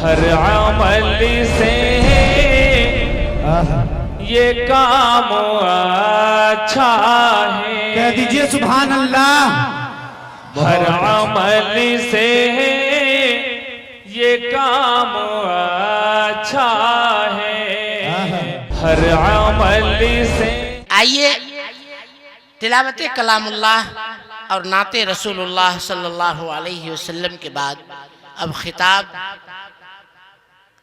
हर अमल से ये काम अच्छा है। कह दीजिए सुभान अल्लाह। हर अमल से ये काम अच्छा है। हर अमल से। आइए तिलावत कलामुल्लाह और नाते रसूलुल्लाह सल्लल्लाहु अलैहि वसल्लम के बाद अब खिताब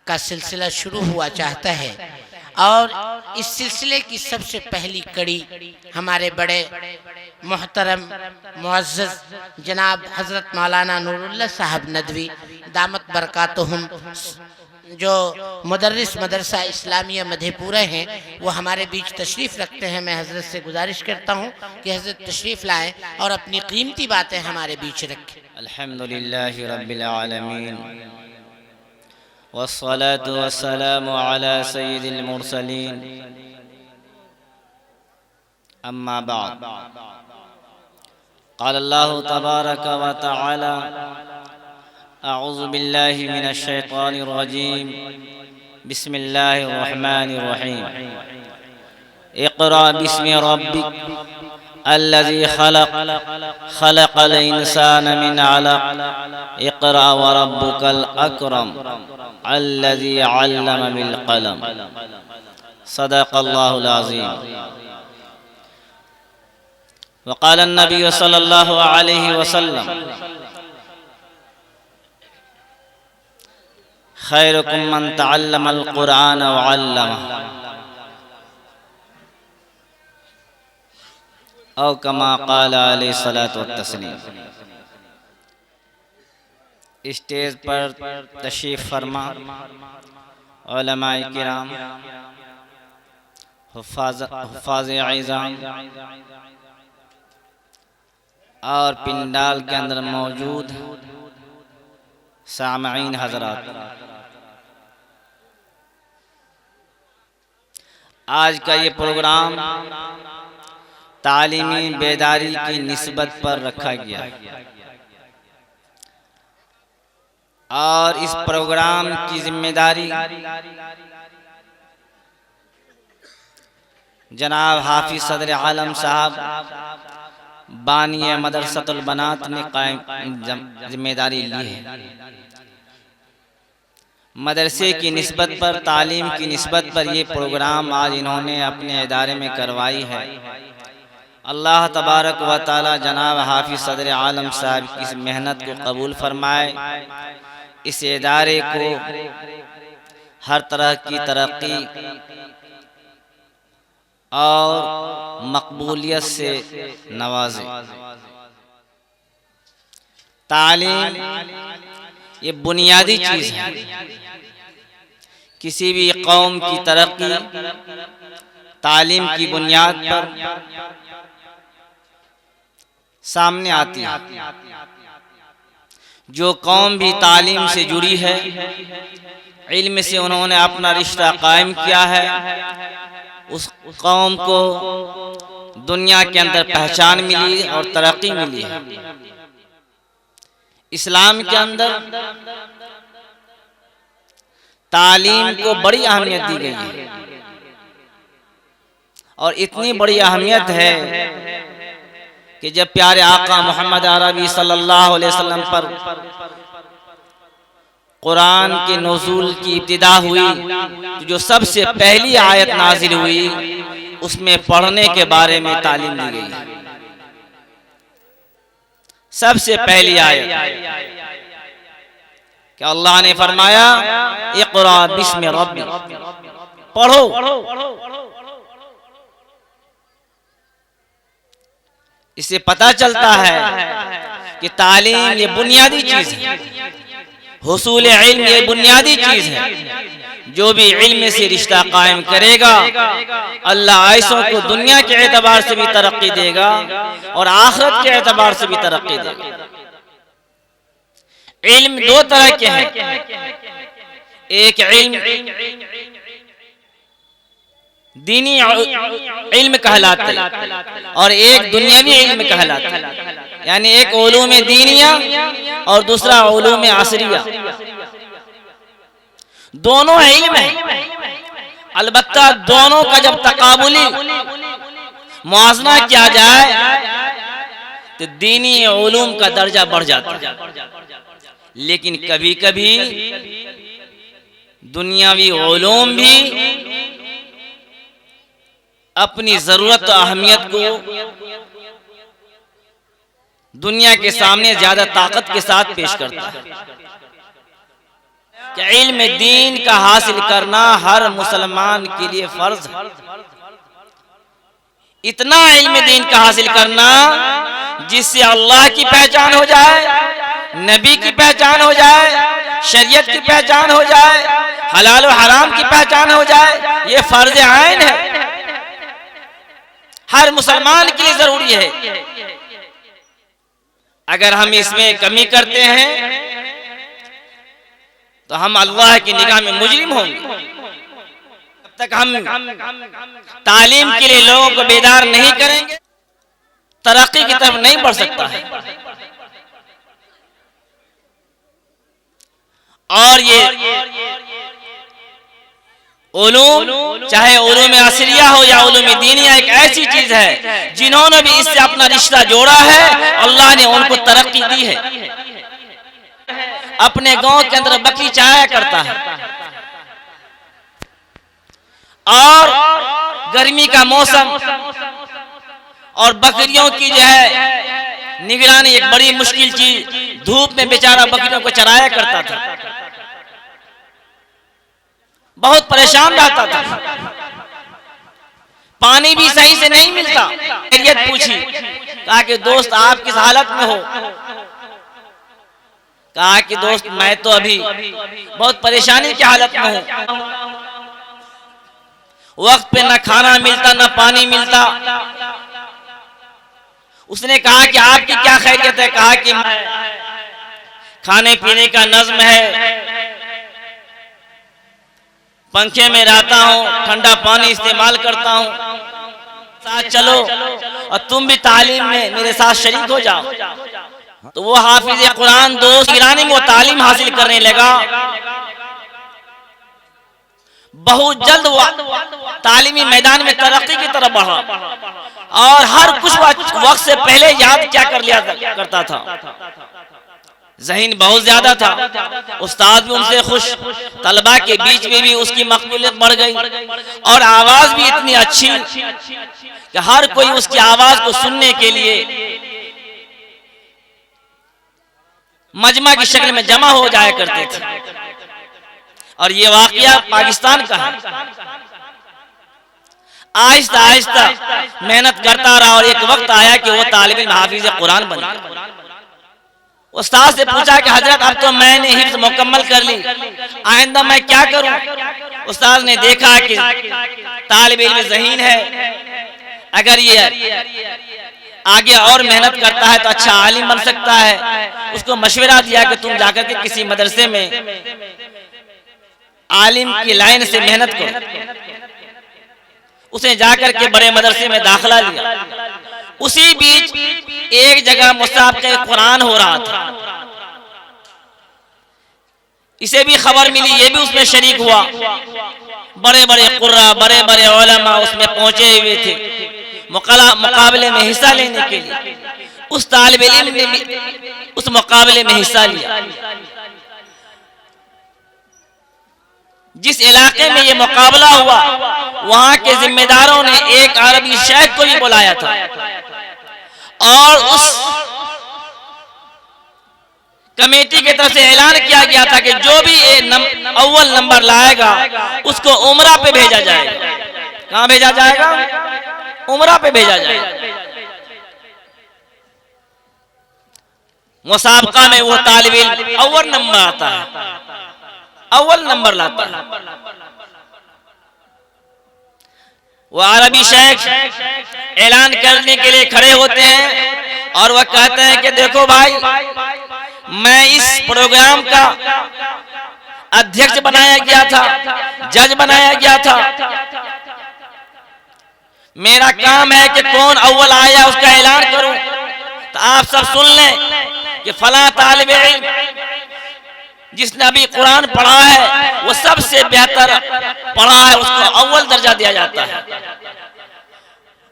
का सिलसिला शुरू हुआ चाहता है। और इस सिलसिले की सबसे पहली कड़ी हमारे बड़े मोहतरम मुअज़्ज़ज़ जनाब हज़रत मौलाना नूरुल्लाह साहब नदवी दामत बरकातुहुम जो मुदर्रिस मदरसा इस्लामिया मधेपुरा हैं, वो हमारे बीच तशरीफ़ रखते हैं। मैं हज़रत से गुजारिश करता हूँ कि हज़रत तशरीफ़ लाएँ और अपनी कीमती बातें हमारे बीच रखें। अल्हम्दुलिल्लाहि रब्बिल आलमीन वस्सलातु वस्सलामु अला सय्यिदिल मुरसलीन अम्मा बाद। क़ाल अल्लाहु तबारक व तआला अऊज़ु बिल्लाहि मिनश शैतानिर रजीम बिस्मिल्लाहिर रहमानिर रहीम। इक़रा बिस्मि रब्बिक अल्लज़ी खलक़ खलक़ल इंसाना मिन अलक़ इक़रा व रब्बुकल अकरम अल्लज़ी अल्लम बिल क़लम सदक़ल्लाहुल अज़ीम। वक़ाल अन्नबी सल्लल्लाहु अलैहि वसल्लम खैरुकुम मन तअल्लमल क़ुरआन व अल्लमह औ कमा क़ाल अलैहि सलातु व तस्लीम। स्टेज पर तशरीफ़ फरमा उलमाए किराम, हुफ़्फ़ाज़े इज़ाम और पिंडाल के अंदर मौजूद सामईन हज़रात, आज का ये प्रोग्राम तालीमी बेदारी की निस्बत पर रखा गया और इस प्रोग्राम की जिम्मेदारी जनाब हाफिज सदर आलम साहब बानी मदरसतुल बनात ने जिम्मेदारी ली है। मदरसे की निस्बत पर, तालीम की निस्बत पर ये प्रोग्राम आज इन्होंने अपने इदारे में करवाई है। अल्लाह तबारक व ताला जनाब हाफिज सदर आलम साहब की इस मेहनत को कबूल फरमाए, इस इदारे को हर तरह की तरक्की और मकबूलियत से नवाजे। तालीम ये बुनियादी चीज़ है। किसी भी कौम की तरक्की तालीम की बुनियाद पर सामने आती है। जो कौम भी तालीम से जुड़ी है, इल्म से उन्होंने अपना रिश्ता कायम किया है, उस कौम को दुनिया के अंदर पहचान मिली और तरक्की मिली है। इस्लाम के अंदर तालीम को बड़ी अहमियत दी गई है और इतनी बड़ी अहमियत है कि जब प्यारे आका मोहम्मद अरबी सल्लल्लाहु अलैहि वसल्लम पर कुरान के नुज़ूल की इब्तिदा हुई, तो जो सबसे पहली आयत नाजिल हुई उसमें पढ़ने के बारे में तालीम दी गई। सबसे पहली आयत कि अल्लाह ने फरमाया इक़रा बिस्मि रब्बिक, पढ़ो। इससे पता चलता है कि तालीम ये बुनियादी चीज़ है, हुसूल इल्म ये बुनियादी चीज़ है। जो भी इल्म से रिश्ता कायम करेगा, अल्लाह ऐसों को दुनिया के एतबार से भी तरक्की देगा और आखिरत के एतबार से भी तरक्की देगा। इल्म दो तरह के हैं, एक इल्म दीनी इल्म कहलाता है और एक दुनियावी इल्म कहलाता है। यानी एक उलूम दीनिया और दूसरा उलूम असरिया। दोनों इल्म है, अलबत्ता दोनों का जब तकाबुली मुआज़ना किया जाए तो दीनी उलूम का दर्जा बढ़ जाता है। लेकिन कभी कभी दुनियावी उलूम भी अपनी जरूरत और अहमियत को दुनिया के सामने ज्यादा ताकत के साथ पेश करता है कि इल्म दीन का हासिल करना हर मुसलमान के लिए फर्ज है। इतना इल्म दीन का हासिल करना जिससे अल्लाह की पहचान हो जाए, नबी की पहचान हो जाए, शरीयत की पहचान हो जाए, हलाल और हराम की पहचान हो जाए, ये फर्ज आइन है, हर मुसलमान के लिए जरूरी है। अगर हम इसमें कमी करते हैं तो हम अल्लाह की निगाह में मुजरिम होंगे। जब तक हम तालीम के लिए लोगों को बेदार नहीं करेंगे, तरक्की की तरफ नहीं बढ़ सकता है। और ये उलूम, चाहे उलूम असरिया हो या उलूम दीनिया, एक ऐसी चीज है जिन्होंने भी इससे अपना रिश्ता जोड़ा है, अल्लाह ने उनको तरक्की दी है। अपने गांव के अंदर बकरी चराया करता है और गर्मी का मौसम और बकरियों की जो है निगरानी एक बड़ी मुश्किल चीज, धूप में बेचारा बकरियों को चराया करता था, बहुत परेशान रहता था, पानी भी सही से नहीं मिलता। खैरियत पूछी, कहा कि दोस्त आप किस हालत में हो? कहा कि दोस्त मैं तो अभी बहुत परेशानी की हालत में हूं, वक्त पे न खाना मिलता न पानी मिलता। उसने कहा कि आपकी क्या खैरियत है? कहा कि खाने पीने का नज्म है, पंखे में रहता हूँ, ठंडा पानी इस्तेमाल करता हूँ, साथ चलो और तुम भी तालीम में मेरे साथ शरीक हो जाओ। तो वो हाफिज कुरान दोस्त ईरानी में वो तालीम हासिल करने लगा। बहुत जल्द वो तालीमी मैदान में तरक्की की तरफ बढ़ा और हर कुछ वक्त से पहले याद क्या कर लिया करता था। ज़हीन बहुत ज्यादा था, उस्ताद भी उनसे खुश, तलबा के बीच में भी उसकी मकबूलियत बढ़ गई और आवाज भी इतनी अच्छी कि हर कोई उसकी आवाज को सुनने के लिए मजमा की शक्ल में जमा हो जाया करते थे। और ये वाकया पाकिस्तान का है। आहिस्ता आहिस्ता मेहनत करता रहा और एक वक्त आया कि वो तालिब इल्म हाफिज कुरान बन गया। उस्ताद से पूछा कि हजरत अब तो मैंने हिफ्ज मुकम्मल कर ली, आइंदा मैं क्या करूं? उस्ताद ने देखा कि तालिब इल्म ज़हीन है, अगर ये आगे और मेहनत करता है तो अच्छा आलिम बन सकता है। उसको मशवरा दिया कि तुम जाकर के किसी मदरसे में आलिम की लाइन से मेहनत करो। उसने जाकर के बड़े मदरसे में दाखिला लिया। उसी बीच एक जगह मुसाबक़े कुरान हो रहा था, इसे भी खबर मिली, ये भी उसमें शरीक हुआ। बड़े बड़े कुर्रा, बड़े बड़े उलमा उसमें पहुंचे हुए थे मुकाबले में हिस्सा लेने के लिए। उस तालिब इल्म ने भी उस मुकाबले में हिस्सा लिया। जिस इलाके में ये मुकाबला हुआ, वहां के जिम्मेदारों ने एक अरबी शेख को भी बुलाया था और उस कमेटी की तरफ से ऐलान किया गया था कि जो भी अव्वल नंबर लाएगा उसको उमरा पे भेजा जाएगा। कहां भेजा जाएगा? उमरा पे भेजा जाएगा। मुसाबका में वो तालिब इल्म अव्वल नंबर आता है, अव्वल नंबर लाता है। वो अरबी शेख ऐलान करने के लिए खड़े होते हैं और वह कहते हैं कि देखो भाई, मैं इस प्रोग्राम का अध्यक्ष बनाया गया था, जज बनाया गया था। मेरा काम है कि कौन अव्वल आया उसका ऐलान करूं। तो आप सब सुन लें कि फला तालिब इल्म जिसने अभी कुरान पढ़ा है वो सबसे बेहतर पढ़ा है, उसको अव्वल दर्जा दिया जाता है।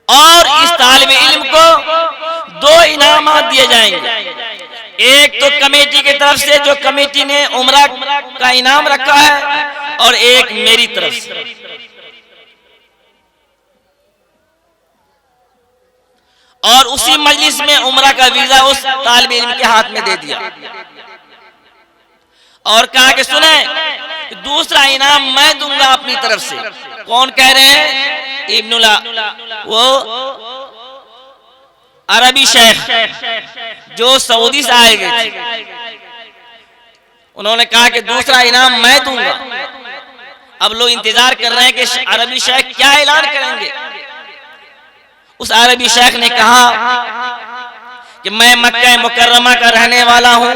और इस तालिब इल्म को 2 इनामात दिए जाएंगे। एक तो कमेटी की तरफ से, जो कमेटी ने उम्रा का इनाम रखा है, और एक मेरी तरफ से। और उसी मजलिस में उम्रा का वीजा उस तालिब इल्म के हाथ में दे दिया और कहा कि सुने, दूसरा इनाम मैं दूंगा अपनी तरफ से। कौन कह रहे हैं? इब्नुला, वो अरबी शेख जो सऊदी से आए गए थे, उन्होंने कहा कि दूसरा इनाम मैं दूंगा। अब लोग इंतजार कर रहे हैं कि अरबी शेख क्या ऐलान करेंगे। उस अरबी शेख ने कहा कि मैं मक्का मुकर्रमा का रहने वाला हूं,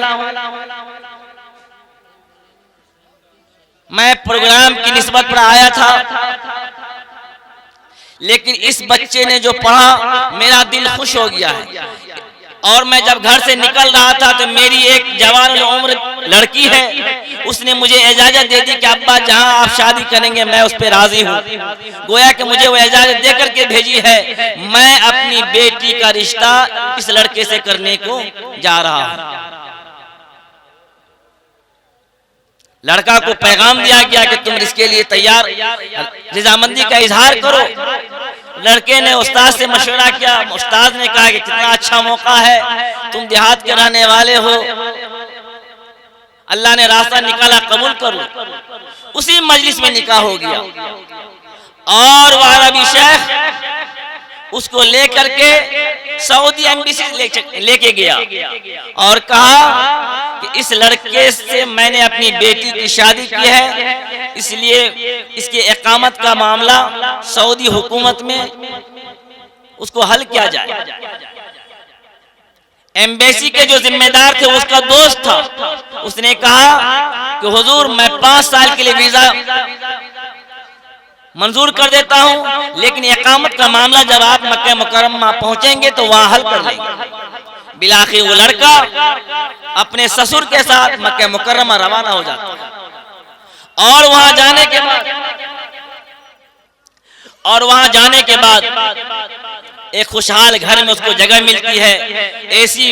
मैं प्रोग्राम की निस्बत पर आया था, लेकिन इस बच्चे ने जो पढ़ा मेरा दिल खुश हो गया है। और मैं जब घर से निकल रहा था तो मेरी एक जवान उम्र लड़की है, उसने मुझे इजाजत दे दी कि अब्बा जहां आप शादी करेंगे मैं उस पर राजी हूँ। गोया कि मुझे वो इजाजत दे करके भेजी है। मैं अपनी बेटी का रिश्ता इस लड़के से करने को जा रहा हूँ। लड़का को पैगाम दिया गया कि तुम इसके लिए तैयार, रजामंदी का इजहार करो। लड़के ने उस्ताद से मशवरा किया। उस्ताद ने कहा कि कितना अच्छा मौका है, तुम देहात के रहने वाले हो, अल्लाह ने रास्ता निकाला, कबूल करो। उसी मजलिस में निकाह हो गया और वह अरबी शेख उसको लेकर के सऊदी एम्बेसी लेके गया और कहा कि इस लड़के से मैंने अपनी बेटी की शादी की है, इसलिए इसके इकामत का मामला सऊदी हुकूमत में उसको हल किया जाए। एम्बेसी के जो जिम्मेदार थे उसका दोस्त था, उसने कहा कि हुजूर मैं 5 साल के लिए वीजा मंजूर कर देता हूं, लेकिन इकामत का मामला जब आप मक्का मुकर्रमा पहुंचेंगे तो वहां हल कर लेंगे। बिलाखिर वो लड़का अपने ससुर के साथ मक्का मुकर्रमा रवाना हो जाता है। और वहां जाने के बाद एक खुशहाल घर में उसको जगह मिलती है, ऐसी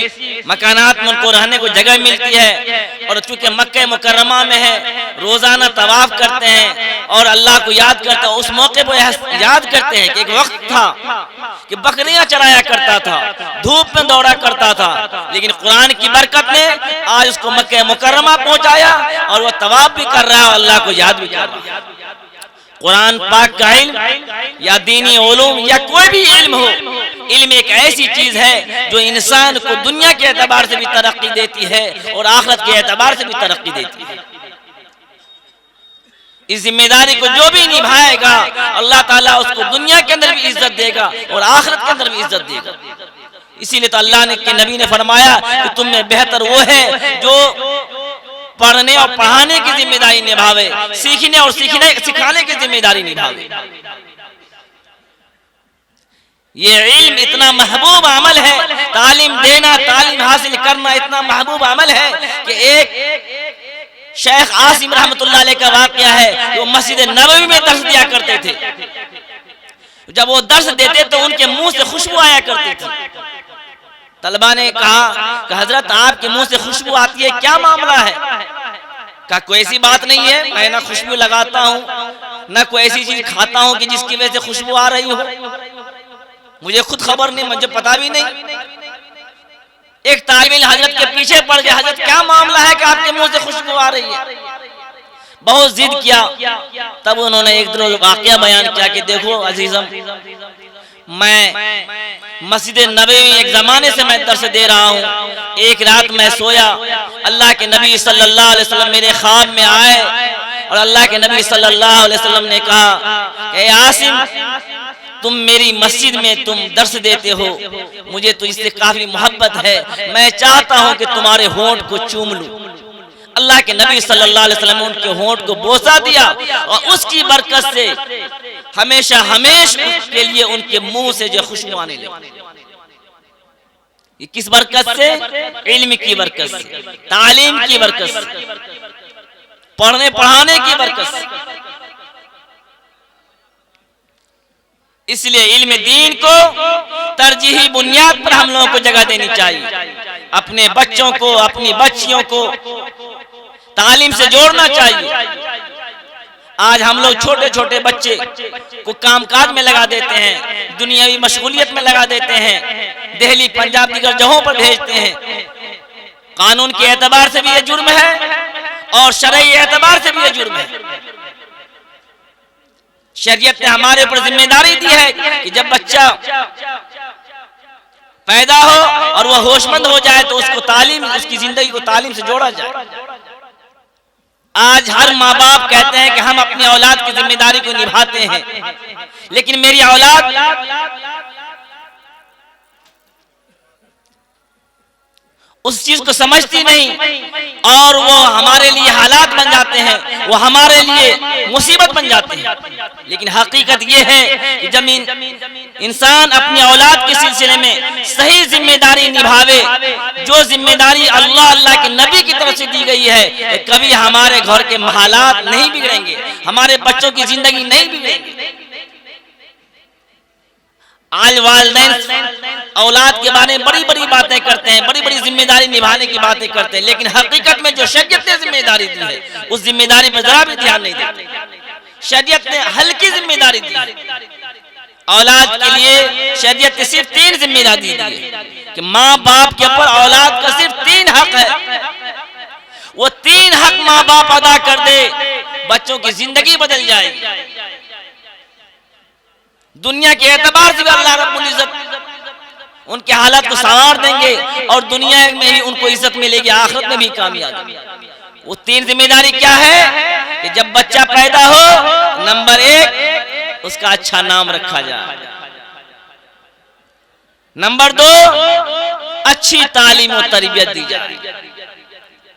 मकानात में उनको रहने को जगह मिलती है। और चूंकि मक्का मुकर्रमा में है, रोजाना तवाफ करते हैं और अल्लाह को याद करते हैं। उस मौके पर याद करते हैं कि एक वक्त था कि बकरियां चराया करता था, धूप में दौड़ा करता था, लेकिन कुरान की बरकत ने आज उसको मक्का मुकर्रमा पहुंचाया और वह तवाफ भी कर रहा है और अल्लाह को याद भी कर रहा है। कुरान पाक का इल्म या दीनी उलूम या कोई भी इल्म हो, इल्म एक ऐसी चीज है जो इंसान को दुनिया के एतबार से भी तरक्की देती है और आखिरत के एतबार से भी तरक्की देती है। इस जिम्मेदारी को जो भी निभाएगा अल्लाह ताला उसको दुनिया के अंदर भी इज्जत देगा और आखिरत के अंदर भी इज्जत देगा। इसीलिए तो अल्लाह ने के नबी ने फरमाया कि तुम में बेहतर वो है जो पढ़ने और पढ़ाने की जिम्मेदारी निभावे, सीखने और सिखाने की जिम्मेदारी निभावे। ये इल्म इतना महबूब अमल है, तालीम देना, तालीम हासिल करना इतना महबूब अमल है कि एक शेख आसिम रहमतुल्लाह अलैह का वाकया है कि वो मस्जिद नबवी में दर्स दिया करते थे। जब वो दर्स देते तो उनके मुंह से खुशबू आया करती थी। तलबा ने कहा कि हजरत आपके मुंह से खुशबू आती है, क्या मामला है? कहा कोई ऐसी बात नहीं है, मैं ना खुशबू लगाता हूँ ना कोई ऐसी चीज खाता हूँ कि जिसकी वजह से खुशबू आ रही हो, मुझे खुद खबर नहीं, मुझे पता भी नहीं। एक तालिब इल्म हजरत के पीछे पड़ गया, हजरत क्या मामला है कि आपके मुंह से खुशबू आ रही है? बहुत जिद किया, तब उन्होंने एक दिन वाकया बयान किया कि देखो अजीजम, मैं मस्जिद नबवी एक जमाने से मैं दर्स दे रहा हूँ। एक रात मैं सोया, अल्लाह के नबी सल्लल्लाहु अलैहि वसल्लम मेरे ख्वाब में आए और अल्लाह के नबी सल्लल्लाहु अलैहि वसल्लम ने कहा कि आसिम, तुम मेरी मस्जिद में तुम दर्स देते हो, मुझे तो इससे काफी मोहब्बत है, मैं चाहता हूँ कि तुम्हारे होंठ को चूम लूं। अल्लाह के नबी सल्लल्लाहु अलैहि वसल्लम उनके होंठ को बोसा दिया और उसकी बरकत से हमेशा के लिए उनके मुंह से जो खुशबू आने लगी। ये किस बरकत से? इल्म की बरकत से, तालीम की बरकत से। पढ़ने पढ़ाने की बरकत से। इसलिए इल्म दीन को तरजीही बुनियाद पर हम लोगों को जगह देनी चाहिए। अपने बच्चों को, अपनी बच्चियों को तालीम से जोड़ना चाहिए। आज हम लोग छोटे छोटे बच्चे को कामकाज में लगा देते हैं, दुनियावी मशगूलियत में लगा देते हैं, दिल्ली पंजाब दीगर जगहों पर भेजते हैं। कानून के एतबार से भी ये जुर्म है और शरई एतबार से भी ये जुर्म है। शरीयत ने हमारे ऊपर जिम्मेदारी दी है कि जब बच्चा पैदा हो और वह होशमंद हो जाए तो उसको तालीम, उसकी जिंदगी को तालीम से जोड़ा जाए। आज हर माँ बाप कहते हैं कि हम अपनी औलाद की जिम्मेदारी को निभाते हैं, लेकिन मेरी औलाद उस चीज को समझती नहीं और वो हमारे लिए हालात बन जाते हैं, वो हमारे लिए मुसीबत बन जाते हैं। लेकिन हकीकत ये है कि जब इंसान अपनी औलाद के सिलसिले में सही जिम्मेदारी निभावे, जो जिम्मेदारी अल्लाह के नबी की तरफ से दी गई है, कभी हमारे घर के हालात नहीं बिगड़ेंगे, हमारे बच्चों की जिंदगी नहीं बिगड़ेंगी। आज वालिदैन औलाद के बारे में बड़ी बड़ी बातें करते हैं, बड़ी बड़ी जिम्मेदारी निभाने की बातें करते हैं, लेकिन हकीकत में जो शरीयत ने जिम्मेदारी दी है उस जिम्मेदारी पर जरा भी ध्यान नहीं देते। शरीयत ने हल्की जिम्मेदारी दी है। औलाद के लिए शरीयत ने सिर्फ 3 जिम्मेदारी दी है कि माँ बाप के ऊपर औलाद का सिर्फ 3 हक है। वो 3 हक माँ बाप अदा कर दे, बच्चों की जिंदगी बदल जाएगी। दुनिया के एतबार से भी अल्लाह रब्बुल इज्जत उनके हालात को संवार देंगे और दुनिया में भी उनको इज्जत मिलेगी, आखिरत में भी कामयाबी। वो 3 जिम्मेदारी क्या है कि जब बच्चा पैदा हो, नंबर 1 उसका अच्छा नाम रखा जाए, नंबर 2 अच्छी तालीम और तरबियत दी जाए।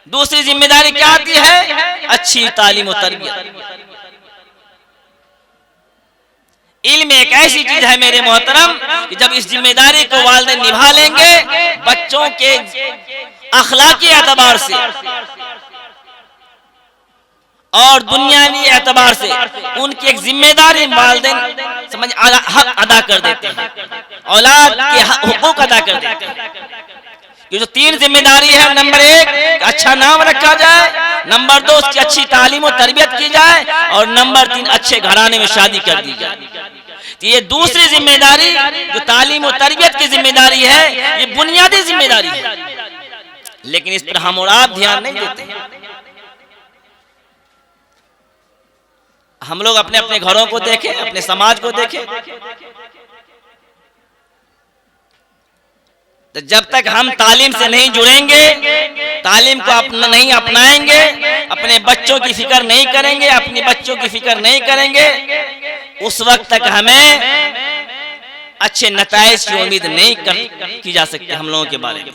दूसरी जिम्मेदारी क्या आती है? अच्छी तालीम और तरबियत। इल्म एक ऐसी चीज है मेरे मोहतरम कि जब इस जिम्मेदारी को वालिदैन निभा लेंगे, बच्चों के अखलाकी एतबार से और दुनियावी एतबार से उनकी एक जिम्मेदारी वालिदैन समझ हक अदा कर देते हैं, औलाद के हुकूक अदा कर देते हैं। ये जो 3 जिम्मेदारी है, नंबर 1 अच्छा नाम रखा जाए, नंबर 2 उसकी अच्छी तालीम और तरबियत की जाए और नंबर 3 अच्छे घराने में शादी कर दी जाए। तो ये दूसरी जिम्मेदारी जो तालीम और तरबियत की जिम्मेदारी है, ये बुनियादी जिम्मेदारी है, लेकिन इस पर हम और आप ध्यान नहीं देते। हम लोग अपने अपने घरों को देखें, अपने समाज को देखें, तो जब तक हम तालीम से नहीं जुड़ेंगे, तालीम को नहीं अपनाएंगे, अपने बच्चों की फिक्र नहीं करेंगे, अपनी बच्चों की फिक्र नहीं करेंगे, उस वक्त तक हमें अच्छे नताइज की उम्मीद नहीं की जा सकती हम लोगों के बारे में।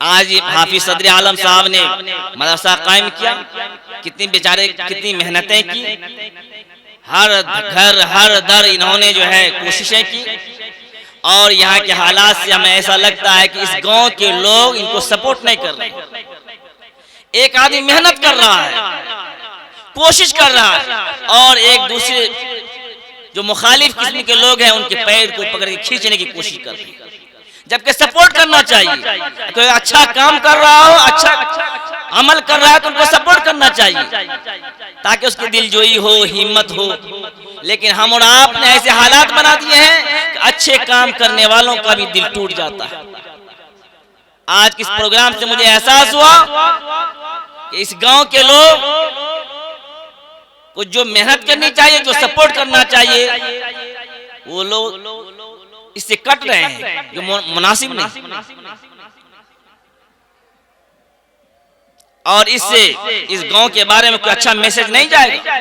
आज हाफिज सदर आलम साहब ने मदरसा कायम किया, कितनी बेचारे कितनी मेहनतें की, हर घर हर दर इन्होंने जो है कोशिशें की और यहाँ के हालात से हमें ऐसा लगता है कि इस गांव के लोग इनको सपोर्ट नहीं कर रहे। एक आदमी मेहनत कर रहा है, कोशिश कर रहा है और एक दूसरे जो मुखालिफ किस्म के लोग हैं उनके पैर को पकड़ के खींचने की कोशिश कर रहे हैं, जबकि सपोर्ट करना चाहिए। कोई अच्छा काम कर रहा हो, अच्छा अमल कर रहा है तो उनको सपोर्ट करना चाहिए ताकि उसकी दिलजोई हो, हिम्मत हो। लेकिन हम और आपने ऐसे हालात बना दिए हैं कि अच्छे काम करने वालों का भी दिल टूट जाता है। आज इस प्रोग्राम से मुझे एहसास हुआ कि इस गांव के लोग को जो मेहनत करनी चाहिए, जो सपोर्ट करना चाहिए, वो लोग इससे कट रहे हैं, जो मुनासिब नहीं। और इससे इस गांव के बारे में कोई अच्छा मैसेज नहीं जाएगा।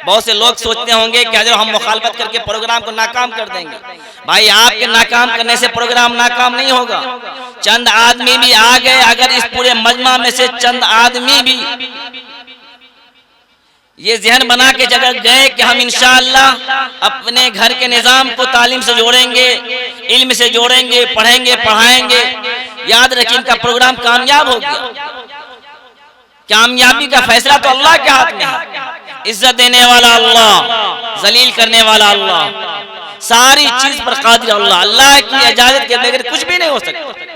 बहुत से लोग सोचते होंगे कि अगर हम मुखालफत करके प्रोग्राम को नाकाम कर देंगे। भाई, आपके नाकाम करने से प्रोग्राम नाकाम नहीं होगा। चंद आदमी भी आ गए, अगर इस पूरे मजमा में से चंद आदमी भी ये जहन बना के जगह गए कि हम इंशाअल्लाह अपने घर के निज़ाम को तालीम से जोड़ेंगे, इल्म से जोड़ेंगे, पढ़ेंगे, पढ़ाएंगे, याद रखिए इनका प्रोग्राम कामयाब हो गया। कामयाबी का फैसला तो अल्लाह के हाथ में है। इज्जत देने वाला अल्लाह, जलील करने वाला अल्लाह, सारी चीज पर कादिर अल्लाह। अल्लाह की इजाजत के बगैर कुछ भी नहीं हो सकता।